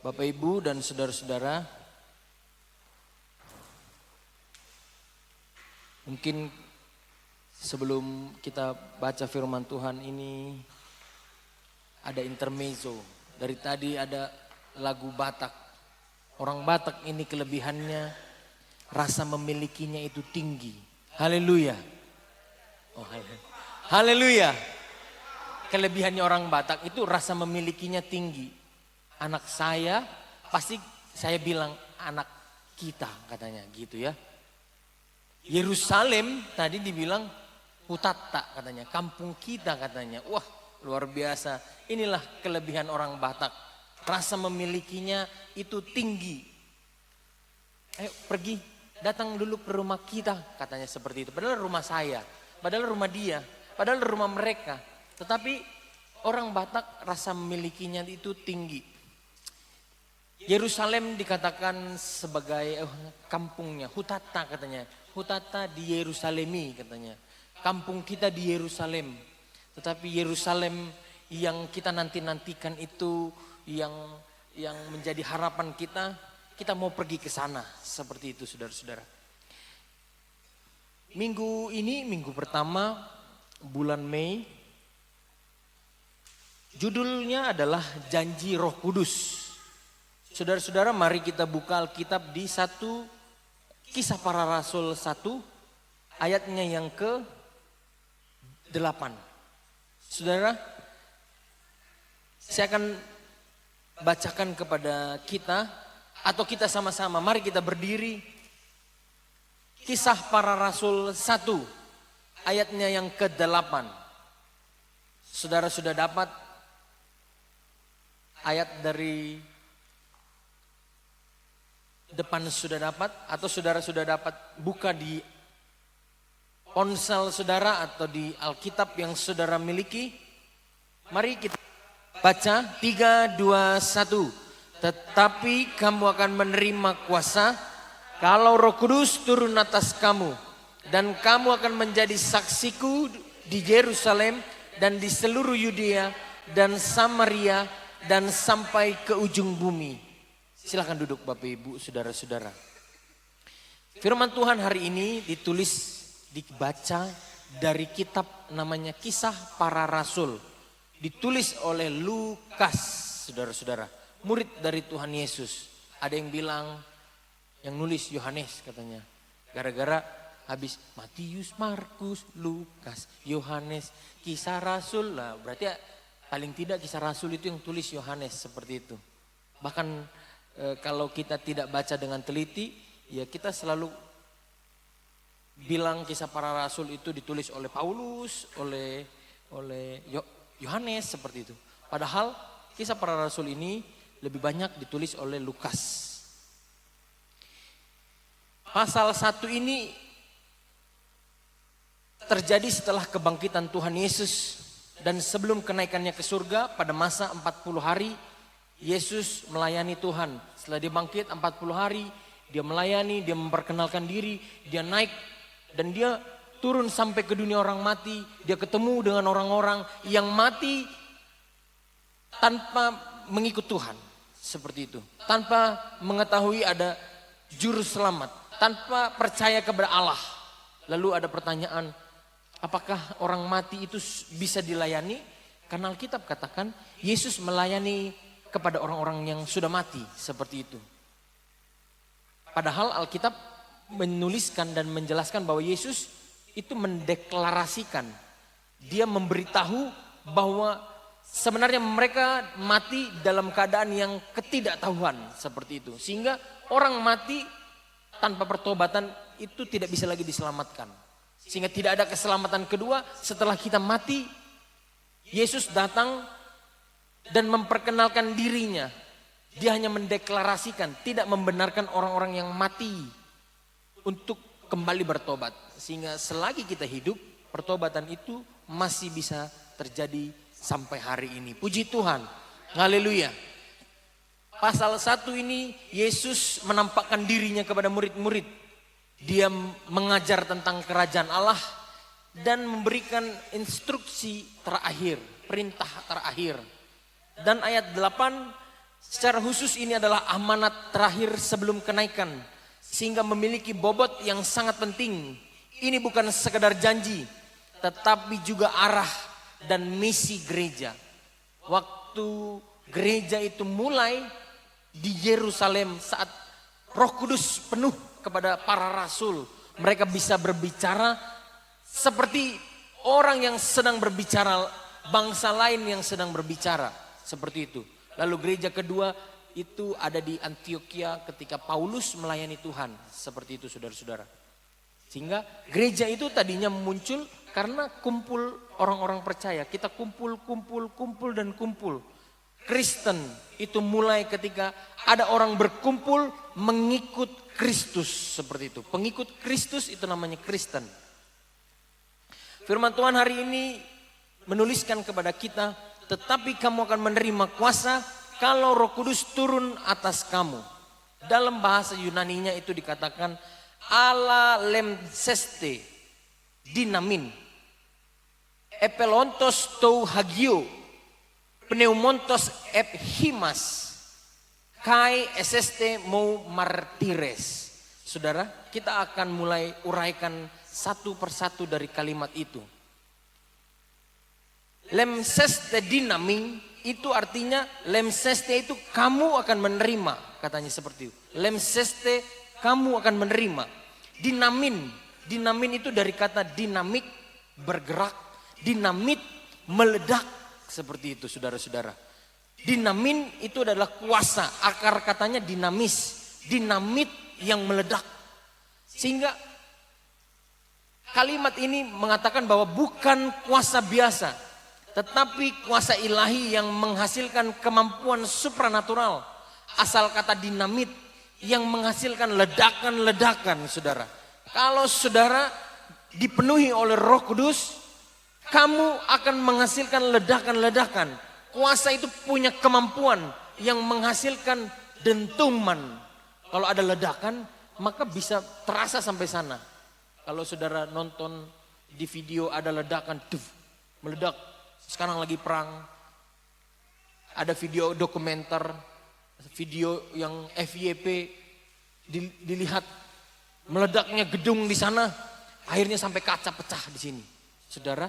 Bapak Ibu dan saudara-saudara, mungkin sebelum kita baca firman Tuhan ini ada intermezzo. Dari tadi ada lagu Batak. Orang Batak ini kelebihannya rasa memilikinya itu tinggi. Haleluya. Oh, haleluya. Kelebihannya orang Batak itu rasa memilikinya tinggi. Anak saya pasti saya bilang anak kita katanya gitu ya. Yerusalem tadi dibilang Hutata katanya, kampung kita katanya. Wah, luar biasa. Inilah kelebihan orang Batak. Rasa memilikinya itu tinggi. Ayo pergi, datang dulu ke rumah kita katanya seperti itu. Padahal rumah saya, padahal rumah dia, padahal rumah mereka. Tetapi orang Batak rasa memilikinya itu tinggi. Yerusalem dikatakan sebagai kampungnya, Hutata katanya. Hutata di Yerusalemi katanya. Kampung kita di Yerusalem. Tetapi Yerusalem yang kita nanti-nantikan itu yang menjadi harapan kita mau pergi ke sana. Seperti itu saudara-saudara. Minggu ini, minggu pertama bulan Mei. Judulnya adalah Janji Roh Kudus. Saudara-saudara, mari kita buka Alkitab di 1 Kisah Para Rasul 1 ayatnya yang ke-8. Saudara, saya akan bacakan kepada kita atau kita sama-sama, mari kita berdiri. Kisah Para Rasul 1 ayatnya yang ke-8. Saudara sudah dapat ayat dari depan sudah dapat atau saudara sudah dapat buka di ponsel saudara atau di Alkitab yang saudara miliki. Mari kita baca 3, 2, 1. Tetapi kamu akan menerima kuasa kalau Roh Kudus turun atas kamu, dan kamu akan menjadi saksiku di Yerusalem dan di seluruh Yudea dan Samaria dan sampai ke ujung bumi. Silakan duduk Bapak Ibu, saudara-saudara. Firman Tuhan hari ini dibaca dari kitab namanya Kisah Para Rasul. Ditulis oleh Lukas, saudara-saudara. Murid dari Tuhan Yesus. Ada yang bilang, yang nulis Yohanes katanya. Gara-gara habis Matius, Markus, Lukas, Yohanes, Kisah Rasul. Lah, berarti paling tidak Kisah Rasul itu yang tulis Yohanes, seperti itu. Bahkan kalau kita tidak baca dengan teliti, ya kita selalu bilang Kisah Para Rasul itu ditulis oleh Paulus, oleh Yohanes, seperti itu. Padahal Kisah Para Rasul ini lebih banyak ditulis oleh Lukas. Pasal 1 ini terjadi setelah kebangkitan Tuhan Yesus dan sebelum kenaikannya ke surga pada masa 40 hari. Yesus melayani Tuhan. Setelah dia bangkit 40 hari, dia melayani, dia memperkenalkan diri, dia naik dan dia turun sampai ke dunia orang mati. Dia ketemu dengan orang-orang yang mati tanpa mengikut Tuhan, seperti itu. Tanpa mengetahui ada juru selamat, tanpa percaya kepada Allah. Lalu ada pertanyaan, apakah orang mati itu bisa dilayani? Karena Alkitab katakan Yesus melayani kepada orang-orang yang sudah mati, seperti itu. Padahal Alkitab menuliskan dan menjelaskan bahwa Yesus itu mendeklarasikan, dia memberitahu bahwa sebenarnya mereka mati dalam keadaan yang ketidaktahuan, seperti itu. Sehingga orang mati tanpa pertobatan itu tidak bisa lagi diselamatkan. Sehingga tidak ada keselamatan kedua setelah kita mati. Yesus datang dan memperkenalkan dirinya. Dia hanya mendeklarasikan, tidak membenarkan orang-orang yang mati untuk kembali bertobat. Sehingga selagi kita hidup, pertobatan itu masih bisa terjadi sampai hari ini. Puji Tuhan. Haleluya. Pasal 1 ini Yesus menampakkan dirinya kepada murid-murid. Dia mengajar tentang kerajaan Allah dan memberikan instruksi terakhir, perintah terakhir. Dan ayat 8 Secara khusus ini adalah amanat terakhir sebelum kenaikan, sehingga memiliki bobot yang sangat penting. Ini bukan sekedar janji, tetapi juga arah dan misi gereja. Waktu gereja itu mulai di Yerusalem saat Roh Kudus penuh kepada para rasul, mereka bisa berbicara seperti orang yang sedang berbicara, bangsa lain yang sedang berbicara, seperti itu. Lalu gereja kedua itu ada di Antioquia ketika Paulus melayani Tuhan, seperti itu saudara-saudara. Sehingga gereja itu tadinya muncul karena kumpul orang-orang percaya. Kita kumpul dan kumpul. Kristen itu mulai ketika ada orang berkumpul mengikut Kristus, seperti itu. Pengikut Kristus itu namanya Kristen. Firman Tuhan hari ini menuliskan kepada kita, tetapi kamu akan menerima kuasa kalau Roh Kudus turun atas kamu. Dalam bahasa Yunaninya itu dikatakan ala lemseste dinamin epelontos tou hagio pneumontos ephimas kai eseste mou martires. Saudara, kita akan mulai uraikan satu persatu dari kalimat itu. Lemseste dinamin itu artinya, lemseste itu kamu akan menerima, katanya seperti itu. Lemseste kamu akan menerima. Dinamin itu dari kata dinamik, bergerak, dinamit, meledak, seperti itu saudara-saudara. Dinamin itu adalah kuasa, akar katanya dinamis, dinamit yang meledak. Sehingga kalimat ini mengatakan bahwa bukan kuasa biasa, tetapi kuasa ilahi yang menghasilkan kemampuan supranatural. Asal kata dinamit yang menghasilkan ledakan-ledakan, saudara. Kalau saudara dipenuhi oleh Roh Kudus, kamu akan menghasilkan ledakan-ledakan. Kuasa itu punya kemampuan yang menghasilkan dentuman. Kalau ada ledakan, maka bisa terasa sampai sana. Kalau saudara nonton di video ada ledakan, meledak. Sekarang lagi perang, ada video dokumenter, video yang FYP dilihat meledaknya gedung di sana, akhirnya sampai kaca pecah di sini. Saudara,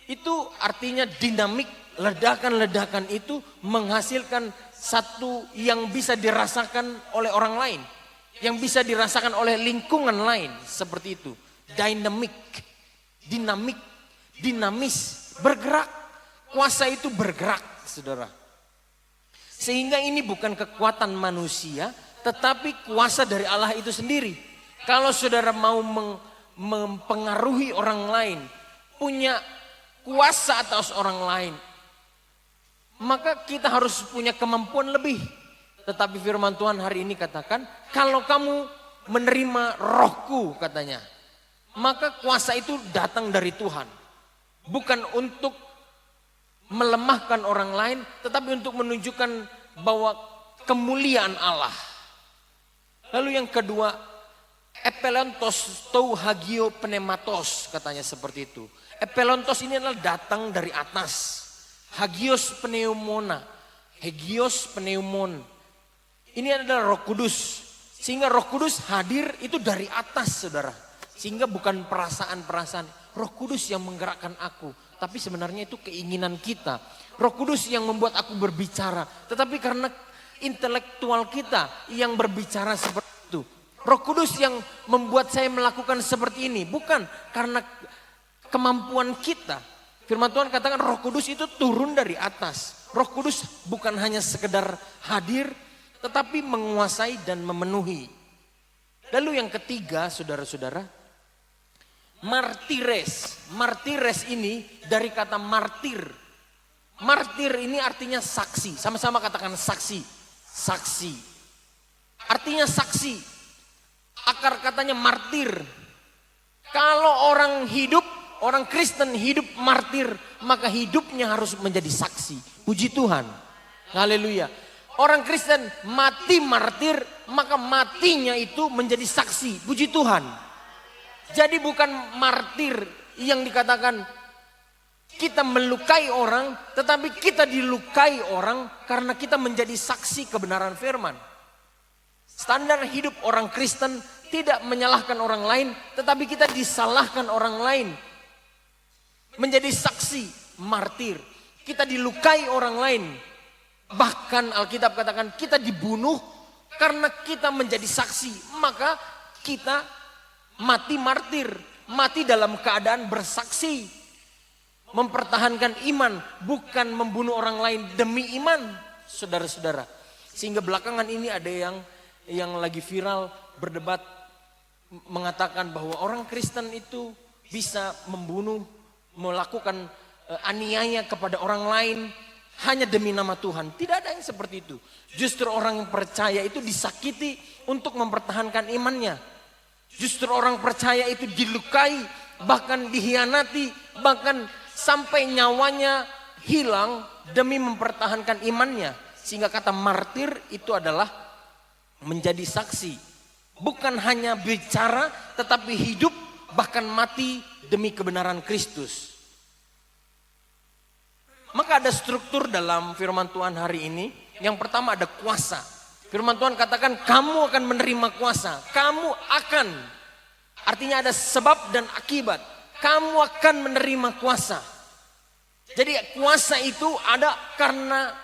itu artinya dinamik, ledakan-ledakan itu menghasilkan satu yang bisa dirasakan oleh orang lain, yang bisa dirasakan oleh lingkungan lain, seperti itu. Dinamik, dinamis, bergerak. Kuasa itu bergerak, saudara. Sehingga ini bukan kekuatan manusia, tetapi kuasa dari Allah itu sendiri. Kalau saudara mau mempengaruhi orang lain, punya kuasa atas orang lain, maka kita harus punya kemampuan lebih. Tetapi firman Tuhan hari ini katakan, kalau kamu menerima Rohku, katanya, maka kuasa itu datang dari Tuhan. Bukan untuk melemahkan orang lain, tetapi untuk menunjukkan bahwa kemuliaan Allah. Lalu yang kedua, epelontos tou hagio pneumatos, katanya seperti itu. Epelontos ini adalah datang dari atas. Hagios pneumona, hagios pneumon. Ini adalah Roh Kudus. Sehingga Roh Kudus hadir itu dari atas, saudara. Sehingga bukan perasaan-perasaan. Roh Kudus yang menggerakkan aku. Tapi sebenarnya itu keinginan kita. Roh Kudus yang membuat aku berbicara. Tetapi karena intelektual kita yang berbicara seperti itu. Roh Kudus yang membuat saya melakukan seperti ini. Bukan karena kemampuan kita. Firman Tuhan katakan Roh Kudus itu turun dari atas. Roh Kudus bukan hanya sekedar hadir, tetapi menguasai dan memenuhi. Lalu yang ketiga, saudara-saudara, martires. Martires ini dari kata martir. Martir ini artinya saksi. Sama-sama katakan saksi. Saksi. Artinya saksi. Akar katanya martir. Kalau orang hidup, orang Kristen hidup martir, maka hidupnya harus menjadi saksi. Puji Tuhan. Haleluya. Orang Kristen mati martir, maka matinya itu menjadi saksi. Puji Tuhan. Jadi bukan martir yang dikatakan Kita melukai orang, tetapi kita dilukai orang karena kita menjadi saksi kebenaran firman. Standar hidup orang Kristen tidak menyalahkan orang lain, tetapi kita disalahkan orang lain. Menjadi saksi, martir. Kita dilukai orang lain. Bahkan Alkitab katakan kita dibunuh karena kita menjadi saksi. Maka kita mati martir, mati dalam keadaan bersaksi. Mempertahankan iman, bukan membunuh orang lain demi iman, saudara-saudara. Sehingga belakangan ini ada yang lagi viral berdebat mengatakan bahwa orang Kristen itu bisa membunuh, melakukan aniaya kepada orang lain hanya demi nama Tuhan. Tidak ada yang seperti itu. Justru orang yang percaya itu disakiti untuk mempertahankan imannya. Justru orang percaya itu dilukai, bahkan dihianati, bahkan sampai nyawanya hilang demi mempertahankan imannya. Sehingga kata martir itu adalah menjadi saksi. Bukan hanya bicara tetapi hidup bahkan mati demi kebenaran Kristus. Maka ada struktur dalam firman Tuhan hari ini. Yang pertama ada kuasa. Firman Tuhan katakan kamu akan menerima kuasa. Kamu akan. Artinya ada sebab dan akibat. Kamu akan menerima kuasa. Jadi kuasa itu ada karena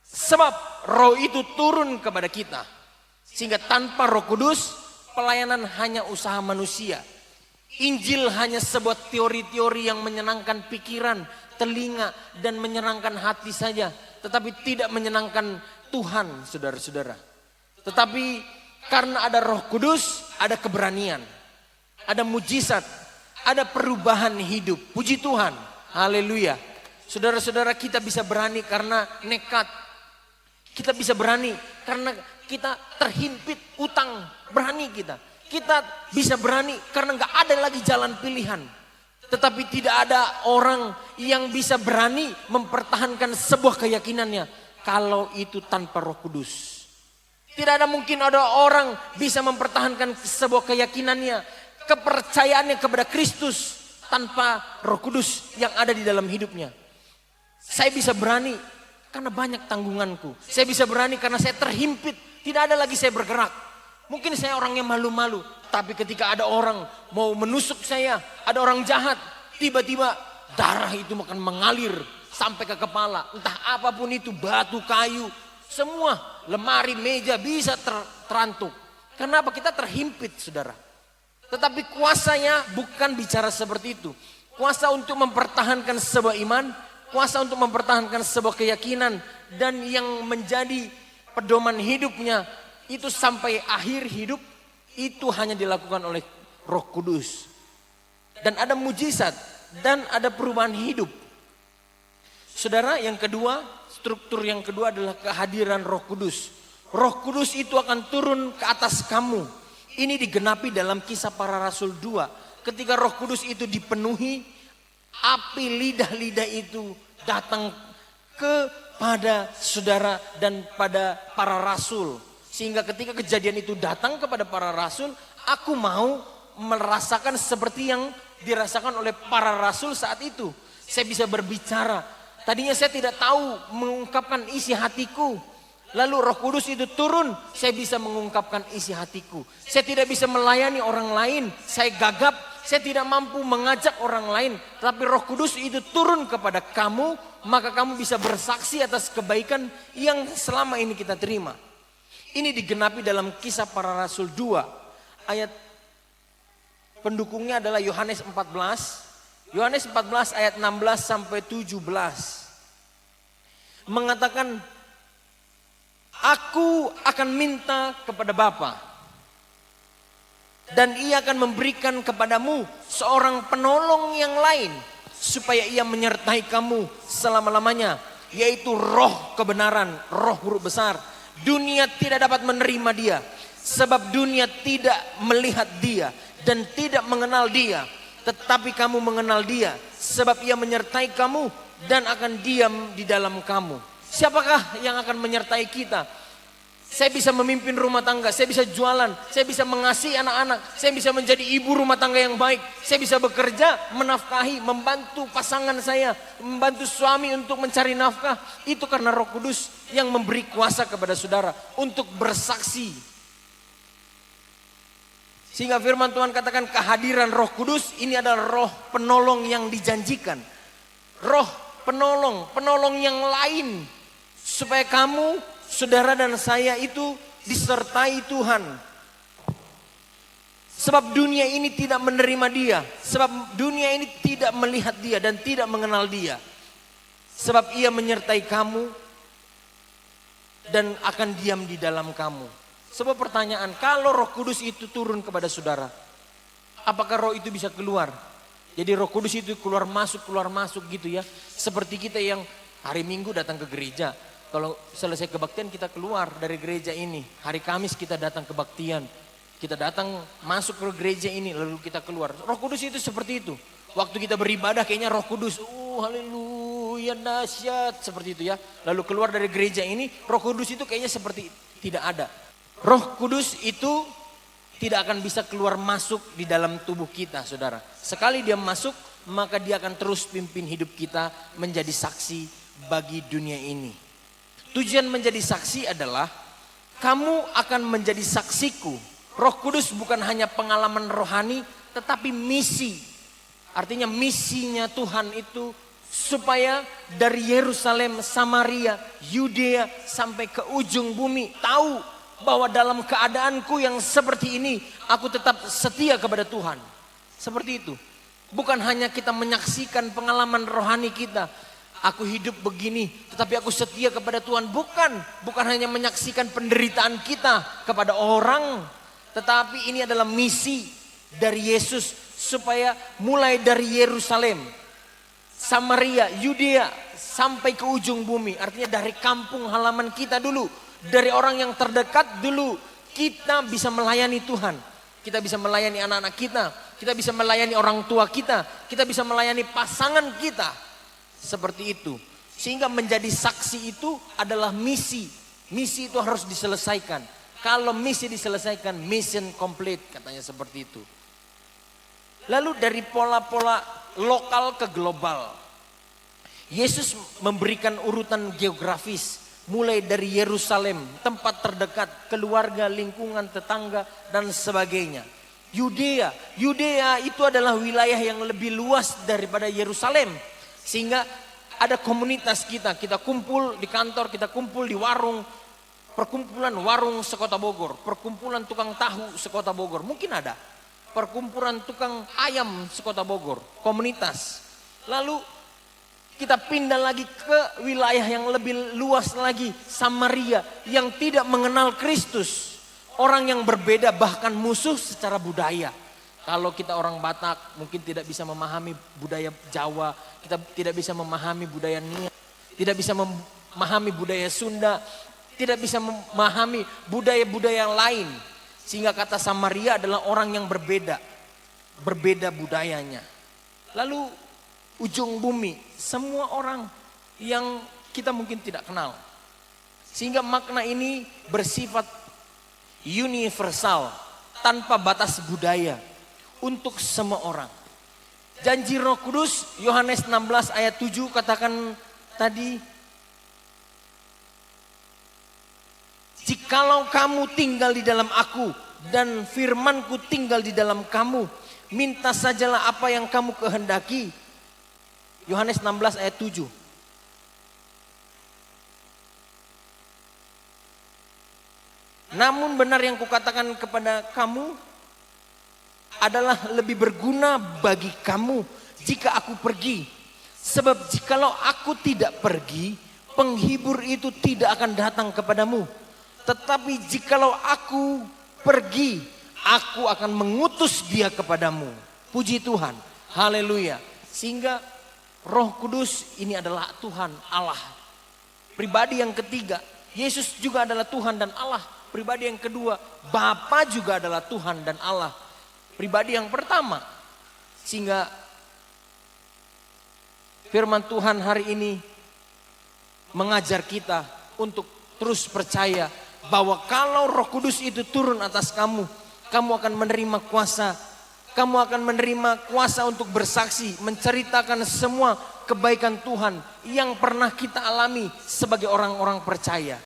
sebab roh itu turun kepada kita. Sehingga tanpa Roh Kudus pelayanan hanya usaha manusia. Injil hanya sebuah teori-teori yang menyenangkan pikiran, telinga dan menyenangkan hati saja. Tetapi tidak menyenangkan Tuhan, saudara-saudara. Tetapi karena ada Roh Kudus ada keberanian. Ada mujizat. Ada perubahan hidup. Puji Tuhan. Haleluya. Saudara-saudara kita bisa berani karena nekat. Kita bisa berani karena kita terhimpit utang. Berani kita. Kita bisa berani karena gak ada lagi jalan pilihan. Tetapi tidak ada orang yang bisa berani mempertahankan sebuah keyakinannya. Kalau itu tanpa Roh Kudus. Tidak ada mungkin ada orang bisa mempertahankan sebuah keyakinannya. Kepercayaannya kepada Kristus tanpa Roh Kudus yang ada di dalam hidupnya. Saya bisa berani karena banyak tanggunganku. Saya bisa berani karena saya terhimpit. Tidak ada lagi saya bergerak. Mungkin saya orangnya malu-malu. Tapi ketika ada orang mau menusuk saya. Ada orang jahat. Tiba-tiba darah itu akan mengalir sampai ke kepala. Entah apapun itu, batu, kayu. Semua lemari, meja bisa terantuk. Kenapa? Kita terhimpit, saudara. Tetapi kuasanya bukan bicara seperti itu. Kuasa untuk mempertahankan sebuah iman. Kuasa untuk mempertahankan sebuah keyakinan. Dan yang menjadi pedoman hidupnya. Itu sampai akhir hidup. Itu hanya dilakukan oleh Roh Kudus. Dan ada mujizat. Dan ada perubahan hidup. Saudara, yang kedua. Struktur yang kedua adalah kehadiran Roh Kudus. Roh Kudus itu akan turun ke atas kamu. Ini digenapi dalam Kisah Para Rasul 2. Ketika Roh Kudus itu dipenuhi, api lidah-lidah itu datang kepada saudara dan pada para rasul. Sehingga ketika kejadian itu datang kepada para rasul, aku mau merasakan seperti yang dirasakan oleh para rasul saat itu. Saya bisa berbicara. Tadinya saya tidak tahu mengungkapkan isi hatiku. Lalu Roh Kudus itu turun, saya bisa mengungkapkan isi hatiku. Saya tidak bisa melayani orang lain, saya gagap, saya tidak mampu mengajak orang lain. Tapi Roh Kudus itu turun kepada kamu, maka kamu bisa bersaksi atas kebaikan yang selama ini kita terima. Ini digenapi dalam Kisah Para Rasul 2. Ayat pendukungnya adalah Yohanes 14. Yohanes 14 ayat 16 sampai 17. Mengatakan, aku akan minta kepada Bapa dan ia akan memberikan kepadamu seorang penolong yang lain supaya ia menyertai kamu selama-lamanya, yaitu Roh kebenaran, Roh huruf besar. Dunia tidak dapat menerima dia sebab dunia tidak melihat dia dan tidak mengenal dia, tetapi kamu mengenal dia sebab ia menyertai kamu dan akan diam di dalam kamu. Siapakah yang akan menyertai kita? Saya bisa memimpin rumah tangga, saya bisa jualan, saya bisa mengasihi anak-anak, saya bisa menjadi ibu rumah tangga yang baik, saya bisa bekerja, menafkahi, membantu pasangan saya, membantu suami untuk mencari nafkah. Itu karena Roh Kudus yang memberi kuasa kepada saudara untuk bersaksi. Sehingga firman Tuhan katakan kehadiran Roh Kudus ini adalah roh penolong yang dijanjikan. Roh penolong yang lain. Supaya kamu, saudara dan saya itu disertai Tuhan. Sebab dunia ini tidak menerima dia. Sebab dunia ini tidak melihat dia dan tidak mengenal dia. Sebab ia menyertai kamu dan akan diam di dalam kamu. Sebuah pertanyaan, kalau Roh Kudus itu turun kepada saudara, apakah roh itu bisa keluar? Jadi Roh Kudus itu keluar masuk gitu ya. Seperti kita yang hari Minggu datang ke gereja. Kalau selesai kebaktian kita keluar dari gereja ini. Hari Kamis kita datang kebaktian. Kita datang masuk ke gereja ini lalu kita keluar. Roh Kudus itu seperti itu. Waktu kita beribadah kayaknya Roh Kudus. Haleluya dahsyat. Seperti itu ya. Lalu keluar dari gereja ini Roh Kudus itu kayaknya seperti tidak ada. Roh Kudus itu tidak akan bisa keluar masuk di dalam tubuh kita saudara. Sekali dia masuk maka dia akan terus pimpin hidup kita menjadi saksi bagi dunia ini. Tujuan menjadi saksi adalah kamu akan menjadi saksiku. Roh Kudus bukan hanya pengalaman rohani tetapi misi. Artinya misinya Tuhan itu supaya dari Yerusalem, Samaria, Yudea sampai ke ujung bumi tahu bahwa dalam keadaanku yang seperti ini aku tetap setia kepada Tuhan. Seperti itu. Bukan hanya kita menyaksikan pengalaman rohani kita. Aku hidup begini tetapi aku setia kepada Tuhan. Bukan hanya menyaksikan penderitaan kita kepada orang. Tetapi ini adalah misi dari Yesus supaya mulai dari Yerusalem, Samaria, Yudea sampai ke ujung bumi. Artinya dari kampung halaman kita dulu, dari orang yang terdekat dulu, kita bisa melayani Tuhan. Kita bisa melayani anak-anak kita bisa melayani orang tua kita bisa melayani pasangan kita. Seperti itu. Sehingga menjadi saksi itu adalah misi. Misi itu harus diselesaikan. Kalau misi diselesaikan, mission complete katanya seperti itu. Lalu dari pola-pola lokal ke global. Yesus memberikan urutan geografis. Mulai dari Yerusalem, tempat terdekat, keluarga, lingkungan, tetangga, dan sebagainya. Yudea itu adalah wilayah yang lebih luas daripada Yerusalem. Sehingga ada komunitas kita kumpul di kantor, kita kumpul di warung. Perkumpulan warung sekota Bogor, perkumpulan tukang tahu sekota Bogor. Mungkin ada perkumpulan tukang ayam sekota Bogor, komunitas. Lalu kita pindah lagi ke wilayah yang lebih luas lagi, Samaria, yang tidak mengenal Kristus. Orang yang berbeda bahkan musuh secara budaya. Kalau kita orang Batak mungkin tidak bisa memahami budaya Jawa, kita tidak bisa memahami budaya Nia, tidak bisa memahami budaya Sunda, tidak bisa memahami budaya-budaya lain. Sehingga kata Samaria adalah orang yang berbeda budayanya. Lalu ujung bumi, semua orang yang kita mungkin tidak kenal. Sehingga makna ini bersifat universal, tanpa batas budaya. Untuk semua orang. Janji Roh Kudus Yohanes 16 ayat 7 katakan tadi. Jikalau kamu tinggal di dalam aku dan firmanku tinggal di dalam kamu, minta sajalah apa yang kamu kehendaki. Yohanes 16 ayat 7. Namun benar yang kukatakan kepada kamu adalah lebih berguna bagi kamu jika aku pergi. Sebab jikalau aku tidak pergi, penghibur itu tidak akan datang kepadamu. Tetapi jikalau aku pergi, aku akan mengutus dia kepadamu. Puji Tuhan. Haleluya. Sehingga Roh Kudus ini adalah Tuhan Allah. Pribadi yang ketiga, Yesus juga adalah Tuhan dan Allah. Pribadi yang kedua, Bapa juga adalah Tuhan dan Allah. Pribadi yang pertama. Sehingga firman Tuhan hari ini mengajar kita untuk terus percaya bahwa kalau Roh Kudus itu turun atas kamu, kamu akan menerima kuasa. Kamu akan menerima kuasa untuk bersaksi, menceritakan semua kebaikan Tuhan yang pernah kita alami sebagai orang-orang percaya.